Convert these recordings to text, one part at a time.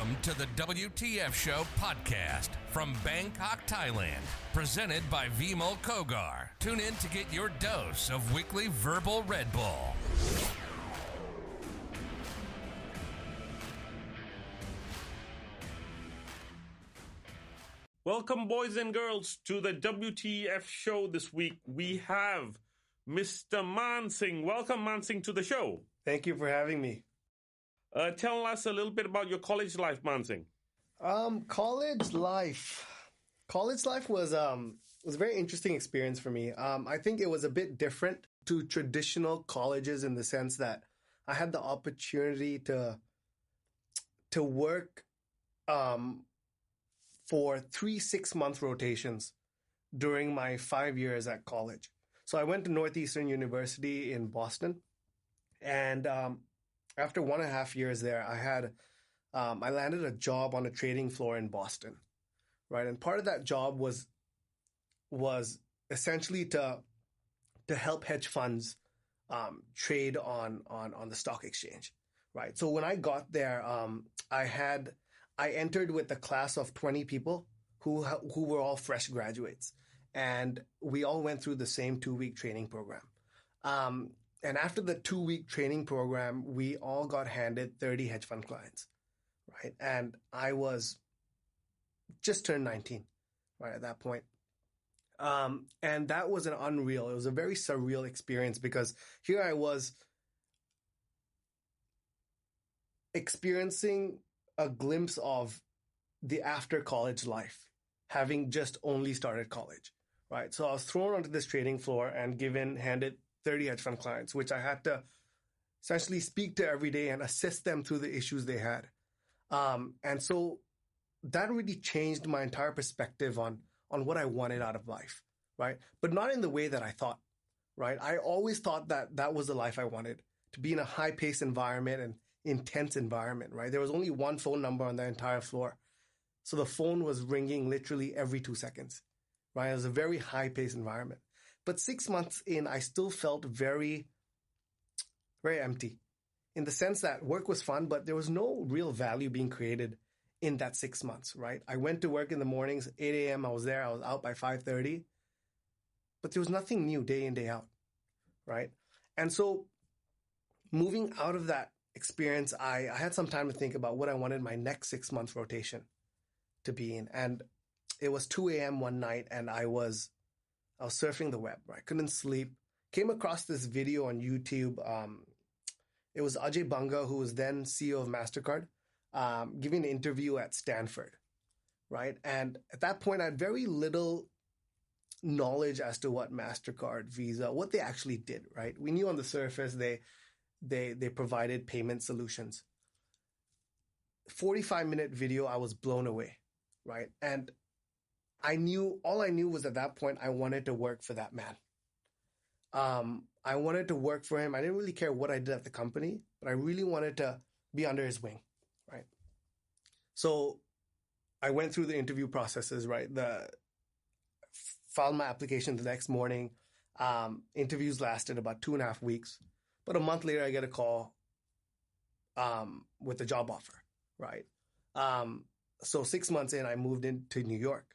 Welcome to the WTF Show podcast from Bangkok, Thailand, presented by Vimol Kogar. Tune in to get your dose of weekly verbal Red Bull. Welcome, boys and girls, to the WTF Show. This week we have Mr. Maan Singh. Welcome, Maan Singh, to the show. Thank you for having me. Tell us a little bit about your college life, Maan Singh. College life was a very interesting experience for me. I think it was a bit different to traditional colleges in the sense that I had the opportunity to work for 3 6-month rotations during my 5 years at college. So I went to Northeastern University in Boston, and after 1.5 years there, I landed a job on a trading floor in Boston, right? And part of that job was essentially to help hedge funds trade on the stock exchange, right? So when I got there, I entered with a class of 20 people who were all fresh graduates, and we all went through the same 2-week training program. And after the 2-week training program, we all got handed 30 hedge fund clients, right? And I was just turned 19, right, at that point. And that was it was a very surreal experience because here I was experiencing a glimpse of the after college life, having just only started college, right? So I was thrown onto this trading floor and handed 30 hedge fund clients, which I had to essentially speak to every day and assist them through the issues they had. And so that really changed my entire perspective on what I wanted out of life, right? But not in the way that I thought, right? I always thought that was the life I wanted, to be in a high-paced environment and intense environment, right? There was only one phone number on the entire floor. So the phone was ringing literally every 2 seconds, right? It was a very high-paced environment. But 6 months in, I still felt very, very empty in the sense that work was fun, but there was no real value being created in that 6 months, right? I went to work in the mornings, 8 a.m. I was there. I was out by 5:30, but there was nothing new day in, day out, right? And so moving out of that experience, I had some time to think about what I wanted my next 6-month rotation to be in. And it was 2 a.m. one night, and I was surfing the web, right? Couldn't sleep. Came across this video on YouTube. It was Ajay Banga, who was then CEO of Mastercard, giving an interview at Stanford, right? And at that point, I had very little knowledge as to what Mastercard, Visa, what they actually did, right? We knew on the surface they provided payment solutions. 45-minute video, I was blown away, right? And all I knew was at that point, I wanted to work for that man. I wanted to work for him. I didn't really care what I did at the company, but I really wanted to be under his wing, right? So I went through the interview processes, right? Filed my application the next morning. Interviews lasted about 2.5 weeks. But a month later, I get a call with a job offer, right? So 6 months in, I moved into New York.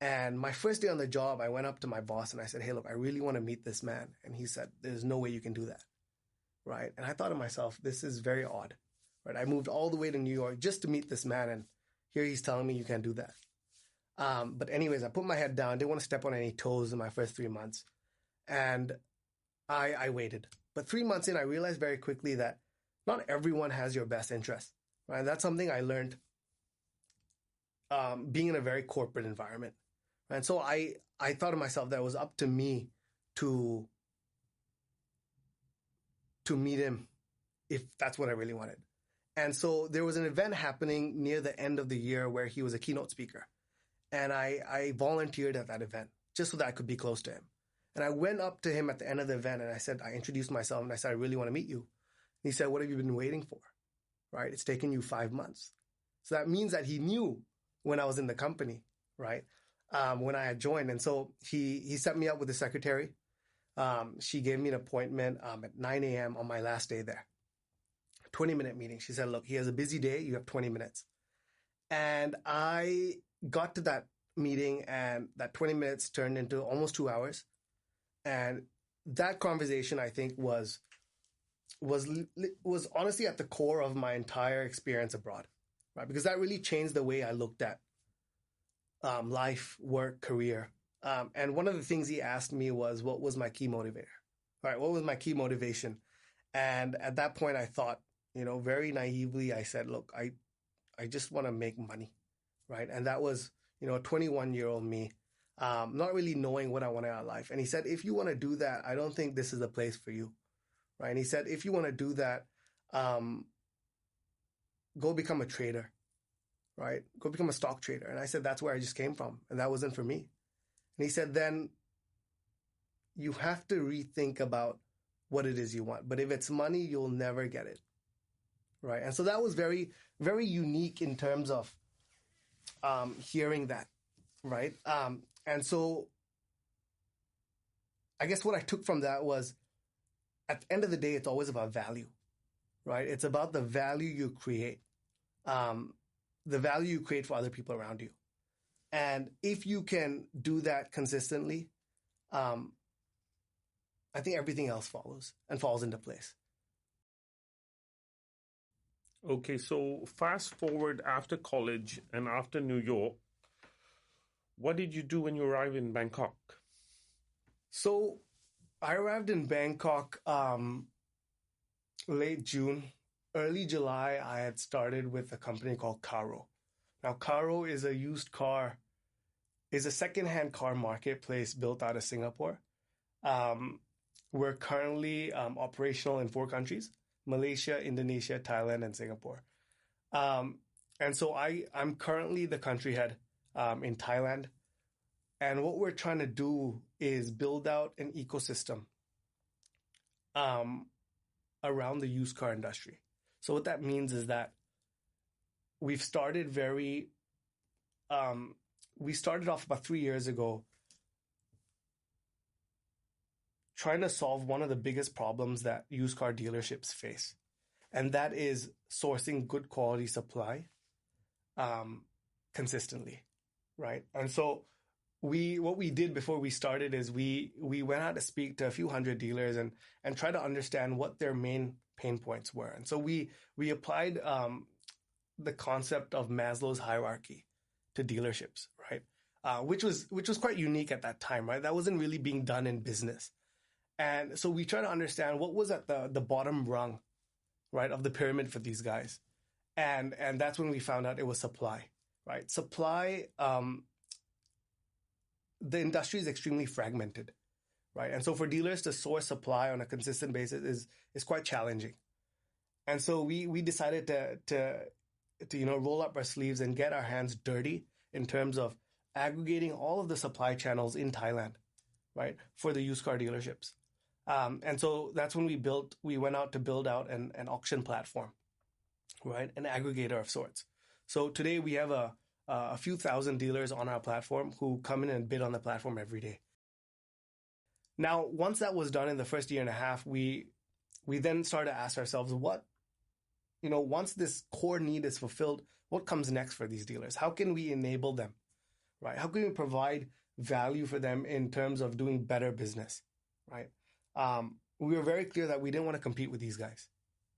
And my first day on the job, I went up to my boss and I said, hey, look, I really want to meet this man. And he said, there's no way you can do that, right? And I thought to myself, this is very odd, right? I moved all the way to New York just to meet this man, and here he's telling me you can't do that. But anyways, I put my head down. Didn't want to step on any toes in my first 3 months. And I waited. But 3 months in, I realized very quickly that not everyone has your best interest, right? That's something I learned being in a very corporate environment. And so I thought to myself that it was up to me to meet him if that's what I really wanted. And so there was an event happening near the end of the year where he was a keynote speaker. And I volunteered at that event just so that I could be close to him. And I went up to him at the end of the event and I introduced myself and I said, I really want to meet you. And he said, what have you been waiting for? Right? It's taken you 5 months. So that means that he knew when I was in the company, right? When I had joined. And so he set me up with the secretary. She gave me an appointment at 9 a.m. on my last day there. 20-minute meeting. She said, look, he has a busy day. You have 20 minutes. And I got to that meeting, and that 20 minutes turned into almost 2 hours. And that conversation, I think, was honestly at the core of my entire experience abroad, right? Because that really changed the way I looked at life, work, career. And one of the things he asked me was, what was my key motivator? Right? What was my key motivation? And at that point, I thought, very naively, I said, look, I just want to make money, right? And that was, a 21-year-old me, not really knowing what I wanted out of life. And he said, if you want to do that, I don't think this is the place for you, right? And he said, if you want to do that, go become a trader, right? Go become a stock trader. And I said, that's where I just came from. And that wasn't for me. And he said, then you have to rethink about what it is you want. But if it's money, you'll never get it, right? And so that was very, very unique in terms of hearing that, right? And so I guess what I took from that was, at the end of the day, it's always about value, right? It's about the value you create, the value you create for other people around you. And if you can do that consistently, I think everything else follows and falls into place. Okay, so fast forward after college and after New York, what did you do when you arrived in Bangkok? So I arrived in Bangkok late June. Early July, I had started with a company called Carro. Now, Carro is a secondhand car marketplace built out of Singapore. We're currently operational in 4 countries: Malaysia, Indonesia, Thailand, and Singapore. And so I'm currently the country head in Thailand. And what we're trying to do is build out an ecosystem around the used car industry. So what that means is that we've started we started off about 3 years ago trying to solve one of the biggest problems that used car dealerships face. And that is sourcing good quality supply consistently, right? And so what we did before we started is we went out to speak to a few hundred dealers and try to understand what their main pain points were. And so we applied the concept of Maslow's hierarchy to dealerships, right? Which was quite unique at that time, right? That wasn't really being done in business. And so we try to understand what was at the bottom rung, right, of the pyramid for these guys. And that's when we found out it was supply, right? Supply, the industry is extremely fragmented, right? And so for dealers to source supply on a consistent basis is quite challenging. And so we decided to roll up our sleeves and get our hands dirty in terms of aggregating all of the supply channels in Thailand, right, for the used car dealerships. And so that's when we went out to build out an auction platform, right, an aggregator of sorts. So today we have a few thousand dealers on our platform who come in and bid on the platform every day. Now, once that was done in the first year and a half, we then started to ask ourselves, once this core need is fulfilled, what comes next for these dealers? How can we enable them, right? How can we provide value for them in terms of doing better business, right? We were very clear that we didn't want to compete with these guys,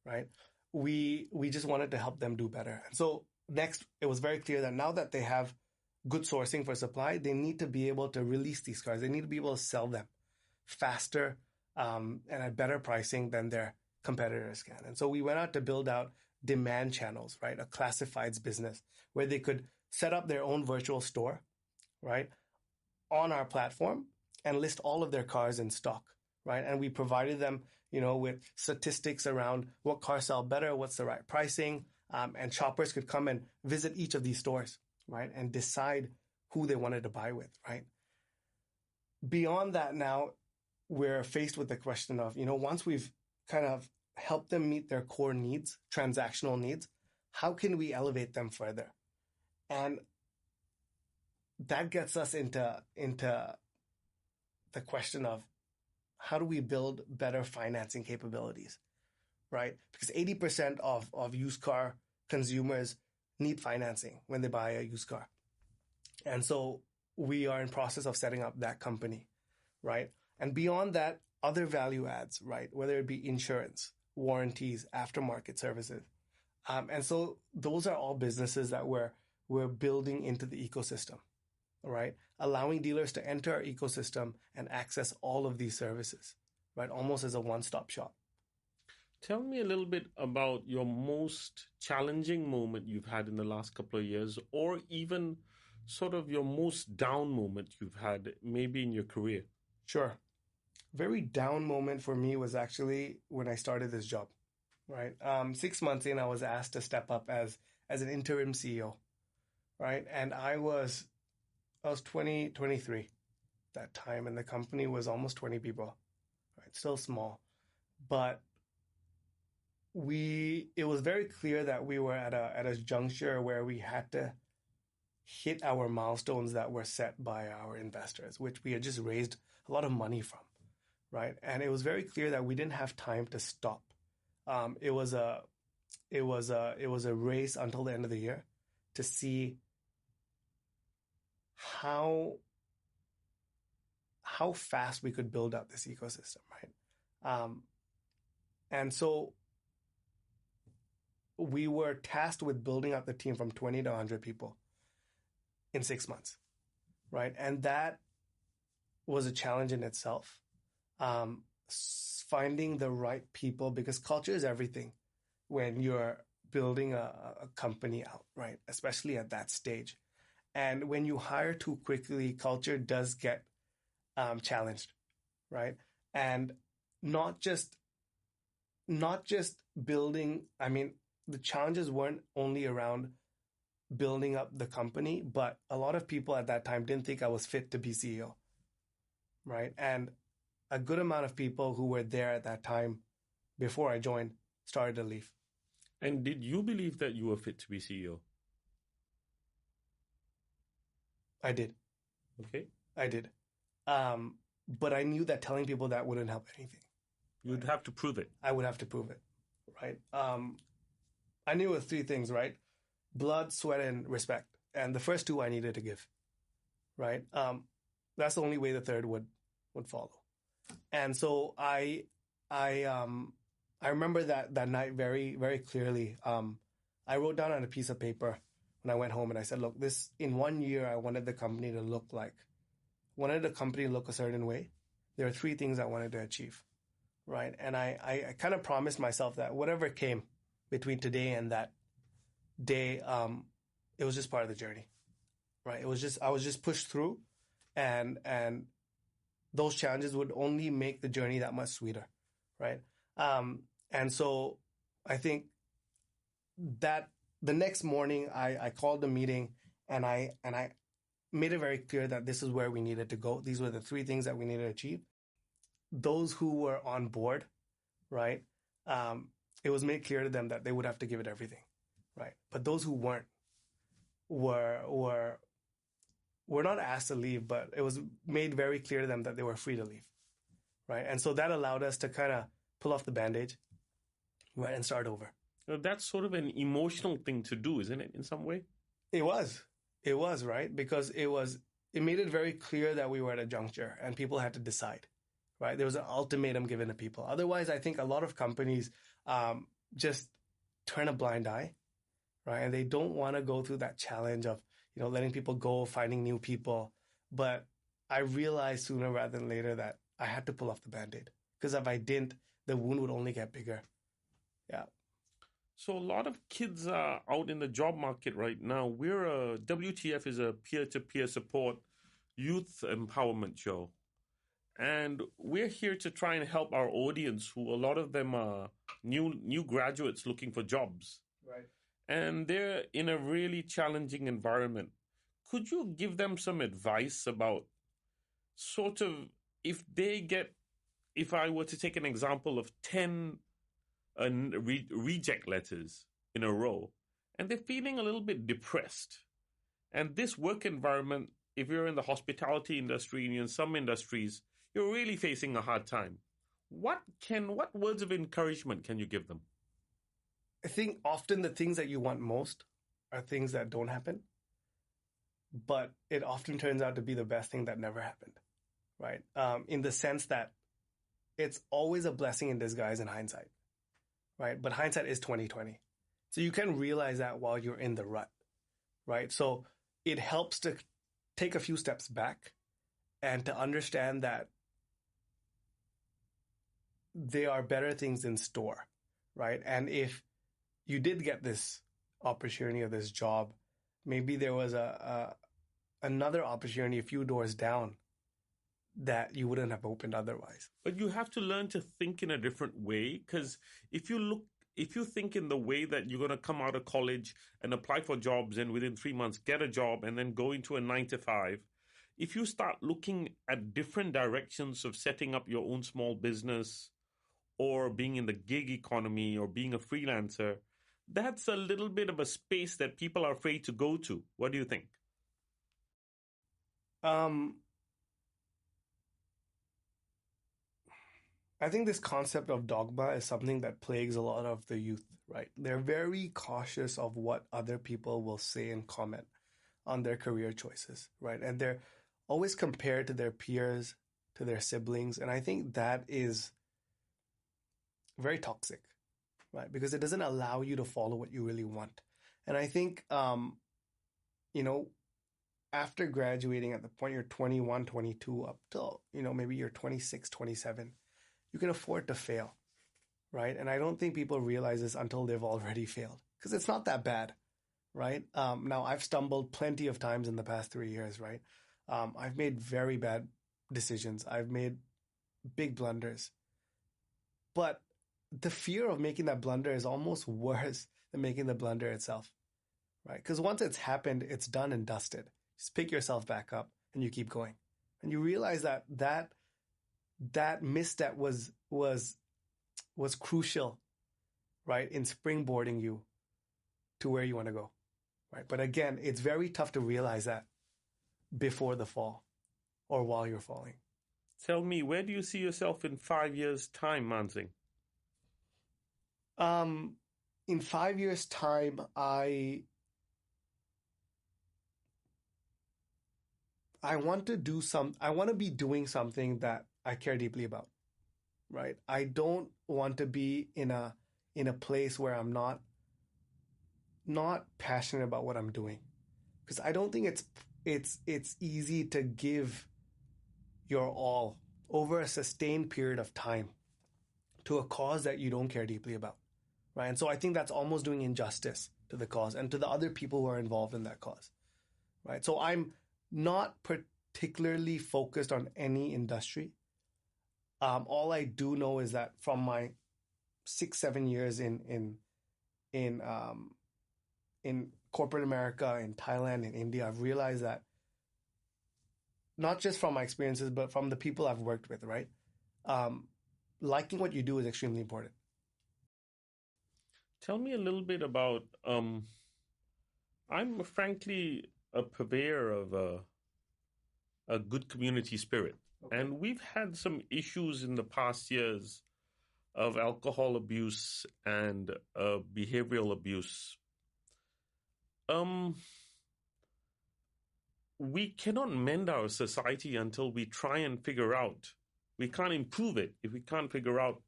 right? We just wanted to help them do better. And so next, it was very clear that now that they have good sourcing for supply, they need to be able to release these cars. They need to be able to sell them faster and at better pricing than their competitors can. And so we went out to build out demand channels, right? A classifieds business where they could set up their own virtual store, right, on our platform and list all of their cars in stock, right? And we provided them, with statistics around what cars sell better, what's the right pricing, and shoppers could come and visit each of these stores, right, and decide who they wanted to buy with, right? Beyond that, now we're faced with the question of, once we've kind of helped them meet their core needs, transactional needs, how can we elevate them further? And that gets us into the question of how do we build better financing capabilities, right? Because 80% of used car consumers need financing when they buy a used car. And so we are in process of setting up that company, right? And beyond that, other value adds, right? Whether it be insurance, warranties, aftermarket services. And so those are all businesses that we're building into the ecosystem, right? Allowing dealers to enter our ecosystem and access all of these services, right? Almost as a one-stop shop. Tell me a little bit about your most challenging moment you've had in the last couple of years, or even sort of your most down moment you've had maybe in your career. Sure. Very down moment for me was actually when I started this job, right? 6 months in, I was asked to step up as an interim CEO, right? And I was 23 that time, and the company was almost 20 people, right? Still small, but it was very clear that we were at a juncture where we had to hit our milestones that were set by our investors, which we had just raised a lot of money from, right? And it was very clear that we didn't have time to stop. It was a race until the end of the year to see how fast we could build up this ecosystem, right? And so we were tasked with building up the team from 20 to 100 people in 6 months, right? And that was a challenge in itself. Finding the right people, because culture is everything when you're building a company out, right? Especially at that stage. And when you hire too quickly, culture does get challenged, right? And not just building, I mean, the challenges weren't only around building up the company, but a lot of people at that time didn't think I was fit to be CEO, right? And a good amount of people who were there at that time before I joined started to leave. And did you believe that you were fit to be CEO? I did. Okay. I did. But I knew that telling people that wouldn't help anything. You'd have to prove it. I would have to prove it, right? I knew it was three things, right? Blood, sweat, and respect. And the first two I needed to give, right? That's the only way the third would follow. And so I remember that night very, very clearly. I wrote down on a piece of paper when I went home and I said, look, in 1 year, I wanted the company to look a certain way. There are three things I wanted to achieve, right? And I kind of promised myself that whatever came between today and that day, it was just part of the journey, right? I was just pushed through, and those challenges would only make the journey that much sweeter, right? And so I think that the next morning I called the meeting and I made it very clear that this is where we needed to go. These were the three things that we needed to achieve. Those who were on board, right? It was made clear to them that they would have to give it everything, right? But those who weren't were not asked to leave, but it was made very clear to them that they were free to leave, right? And so that allowed us to kind of pull off the Band-Aid, right, and start over. That's sort of an emotional thing to do, isn't it, in some way? It was, right? Because it made it very clear that we were at a juncture and people had to decide, right? There was an ultimatum given to people. Otherwise, I think a lot of companies just turn a blind eye, right? And they don't want to go through that challenge of, letting people go, finding new people. But I realized sooner rather than later that I had to pull off the Band-Aid, because if I didn't, the wound would only get bigger. Yeah. So a lot of kids are out in the job market right now. WTF is a peer-to-peer support youth empowerment show. And we're here to try and help our audience, who a lot of them are new graduates looking for jobs. Right. And they're in a really challenging environment. Could you give them some advice about sort of if I were to take an example of 10 reject letters in a row, and they're feeling a little bit depressed. And this work environment, if you're in the hospitality industry and in some industries, you're really facing a hard time. What words of encouragement can you give them? I think often the things that you want most are things that don't happen, but it often turns out to be the best thing that never happened, right? In the sense that it's always a blessing in disguise in hindsight, right? But hindsight is 2020. So you can realize that while you're in the rut, right? So it helps to take a few steps back and to understand that there are better things in store, right? And if you did get this opportunity or this job, maybe there was another opportunity a few doors down that you wouldn't have opened otherwise. But you have to learn to think in a different way, because if you think in the way that you're going to come out of college and apply for jobs and within 3 months get a job and then go into a 9 to 5, if you start looking at different directions of setting up your own small business or being in the gig economy or being a freelancer, that's a little bit of a space that people are afraid to go to. What do you think? I think this concept of dogma is something that plagues a lot of the youth, right? They're very cautious of what other people will say and comment on their career choices, right? And they're always compared to their peers, to their siblings. And I think that is very toxic, right? Because it doesn't allow you to follow what you really want. And I think, after graduating at the point you're 21, 22, up till, maybe you're 26, 27, you can afford to fail, right? And I don't think people realize this until they've already failed, because it's not that bad, right? Now, I've stumbled plenty of times in the past 3 years, right? I've made very bad decisions. I've made big blunders. But the fear of making that blunder is almost worse than making the blunder itself, right? Because once it's happened, it's done and dusted. Just pick yourself back up and you keep going. And you realize that misstep was crucial, right, in springboarding you to where you want to go, right? But again, it's very tough to realize that before the fall or while you're falling. Tell me, where do you see yourself in 5 years' time, Maan Singh? In 5 years' time, I want to be doing something that I care deeply about, right? I don't want to be in a place where I'm not passionate about what I'm doing, because I don't think it's easy to give your all over a sustained period of time to a cause that you don't care deeply about, right? And so I think that's almost doing injustice to the cause and to the other people who are involved in that cause, right? So I'm not particularly focused on any industry. All I do know is that from my 6-7 years in corporate America, in Thailand, in India, I've realized that not just from my experiences, but from the people I've worked with, right? Liking what you do is extremely important. Tell me a little bit about, I'm frankly a purveyor of a good community spirit. Okay. And we've had some issues in the past years of alcohol abuse and behavioral abuse. We cannot mend our society until we try and figure out. We can't improve it if we can't figure out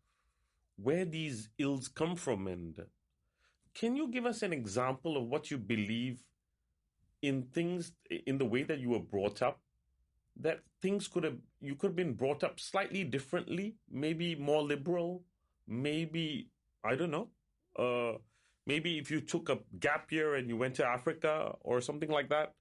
where these ills come from. And can you give us an example of what you believe in things, in the way that you were brought up, that you could have been brought up slightly differently, maybe more liberal, maybe, I don't know, maybe if you took a gap year and you went to Africa or something like that?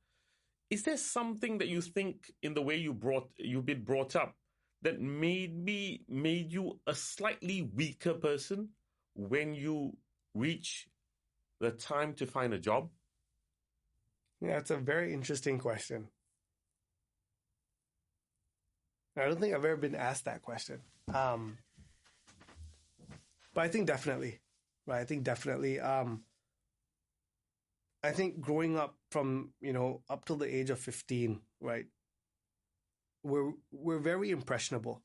Is there something that you think in the way you've been brought up that made you a slightly weaker person when you reach the time to find a job? Yeah, it's a very interesting question. I don't think I've ever been asked that question. But I think definitely, right? I think definitely. I think growing up from, up till the age of 15, right? We're very impressionable,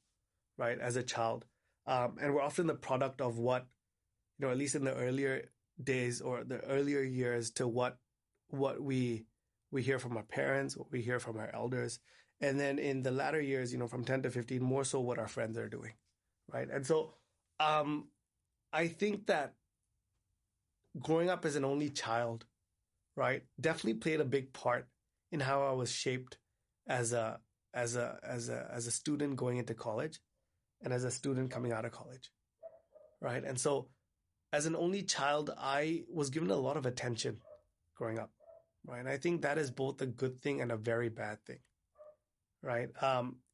right? As a child. And we're often the product of what, at least in the earlier days or the earlier years, to what what we hear from our parents, what we hear from our elders. And then in the latter years, from 10 to 15, more so what our friends are doing, right? And so I think that growing up as an only child, right, definitely played a big part in how I was shaped as a student going into college and as a student coming out of college, right? And so as an only child, I was given a lot of attention growing up, right? And I think that is both a good thing and a very bad thing, right?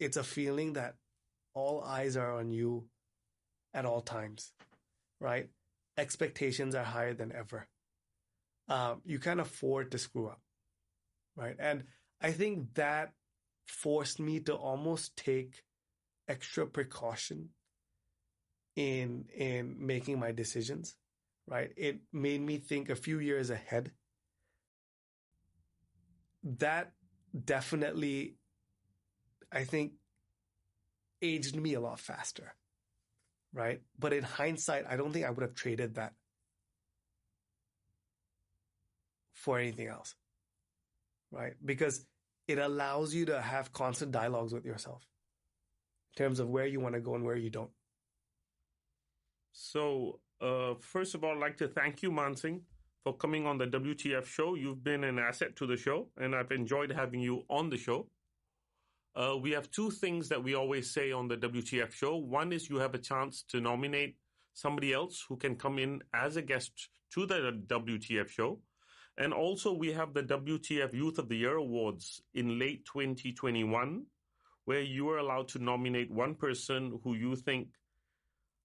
It's a feeling that all eyes are on you at all times, right? Expectations are higher than ever. You can't afford to screw up, right? And I think that forced me to almost take extra precaution in making my decisions, right? It made me think a few years ahead. That definitely, I think, aged me a lot faster, right? But in hindsight, I don't think I would have traded that for anything else, right? Because it allows you to have constant dialogues with yourself in terms of where you want to go and where you don't. So, first of all, I'd like to thank you, Maan Singh, for coming on the WTF show. You've been an asset to the show, and I've enjoyed having you on the show. We have two things that we always say on the WTF show. One is you have a chance to nominate somebody else who can come in as a guest to the WTF show. And also we have the WTF Youth of the Year Awards in late 2021, where you are allowed to nominate one person who you think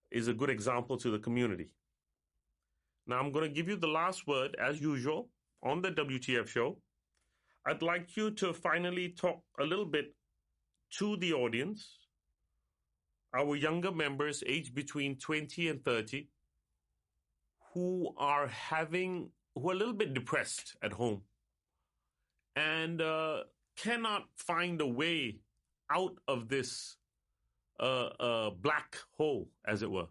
is a good example to the community. Now, I'm going to give you the last word, as usual, on the WTF show. I'd like you to finally talk a little bit to the audience, our younger members aged between 20 and 30, who are a little bit depressed at home and cannot find a way out of this black hole, as it were.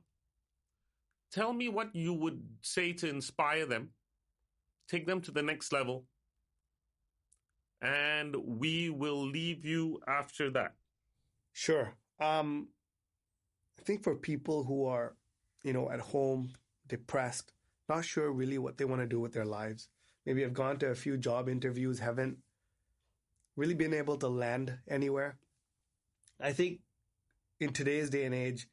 Tell me what you would say to inspire them, take them to the next level, and we will leave you after that. Sure. I think for people who are, at home, depressed, not sure really what they want to do with their lives, maybe have gone to a few job interviews, haven't really been able to land anywhere. I think in today's day and age,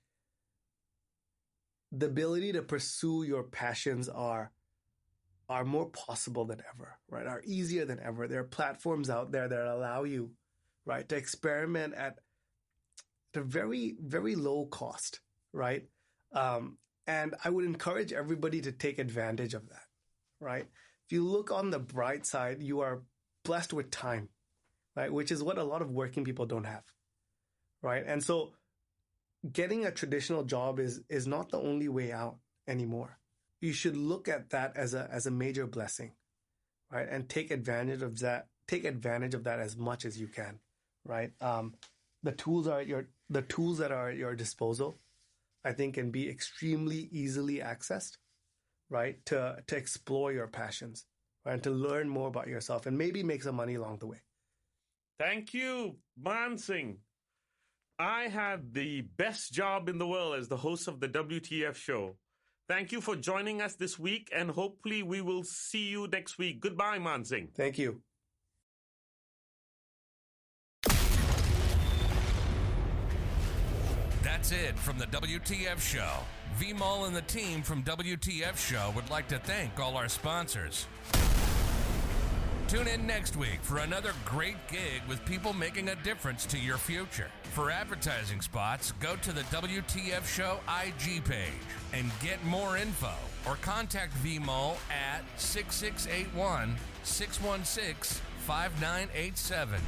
the ability to pursue your passions are more possible than ever, right? Are easier than ever. There are platforms out there that allow you, right, to experiment at a very, very low cost, right? And I would encourage everybody to take advantage of that, right? If you look on the bright side, you are blessed with time, right? Which is what a lot of working people don't have, right? And so getting a traditional job is not the only way out anymore. You should look at that as a major blessing, right? And take advantage of that. Take advantage of that as much as you can, right? The tools that are at your disposal, I think, can be extremely easily accessed, right? To explore your passions, right? And to learn more about yourself and maybe make some money along the way. Thank you, Maan Singh. I had the best job in the world as the host of the WTF show. Thank you for joining us this week, and hopefully we will see you next week. Goodbye, Maan Singh. Thank you. That's it from the WTF show. Vimol and the team from WTF show would like to thank all our sponsors. Tune in next week for another great gig with people making a difference to your future. For advertising spots, go to the WTF Show IG page and get more info or contact Vimol at 6681-616-5987.